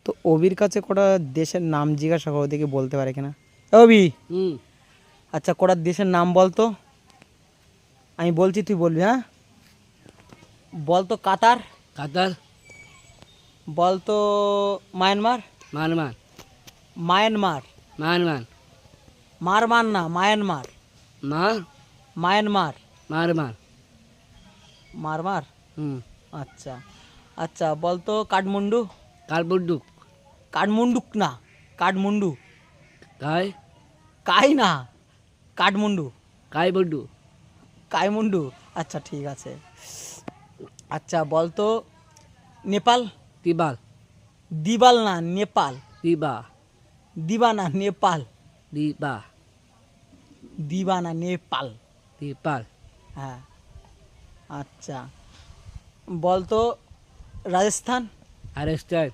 তো অবির কাছে কটা দেশের নাম জিজ্ঞাসা করো, দেখি বলতে পারে কিনা। অবি, আচ্ছা কটা দেশের নাম বলতো। আমি বলছি তুই বলবি, হ্যাঁ? বলতো কাতার, কাতার, বলতো মায়ানমার, মানমান, মায়ানমার, মানমান, মারমান না মায়ানমার, মার, মায়ানমার, মারমান, মারমার। হুম, আচ্ছা আচ্ছা বলতো কাঠমান্ডু, কালবুডুক, কাঠমান্ডুক না, কাঠমান্ডু, কাই, কাই না, কাঠমান্ডু, কাইবুডু, কাইমুন্ডু। আচ্ছা ঠিক আছে। আচ্ছা বলতো নেপাল, তিবাল, দিবাল না নেপাল, তিবা, দিবা না নেপাল, দিবা, দিবা না নেপাল। তিপাল, হ্যাঁ। আচ্ছা বলতো রাজস্থান, আরেস্টার,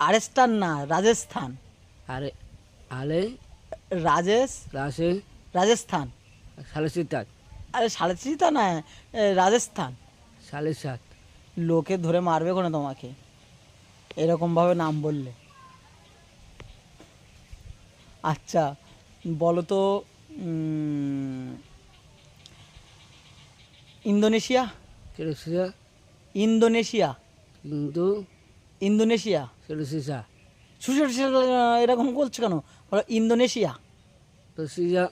আরেস্টান না রাজস্থান, আরে, আলে, রাজেশ, রাসে, রাজস্থান। সালেসিতাত, আরে সালেচিতা না, রাজস্থান। সালেসাত, লোকে ধরে মারবে কোনো তোমাকে এরকমভাবে নাম বললে। আচ্ছা বলো তো ইন্দোনেশিয়া, সেলসিয়া, ইন্দোনেশিয়া, কিন্তু, ইন্দোনেশিয়া। সেলসিসা, সুশীল এরকম বলছো কেন? বলো ইন্দোনেশিয়া, রসিয়া,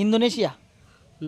ইন্দোনেশিয়া।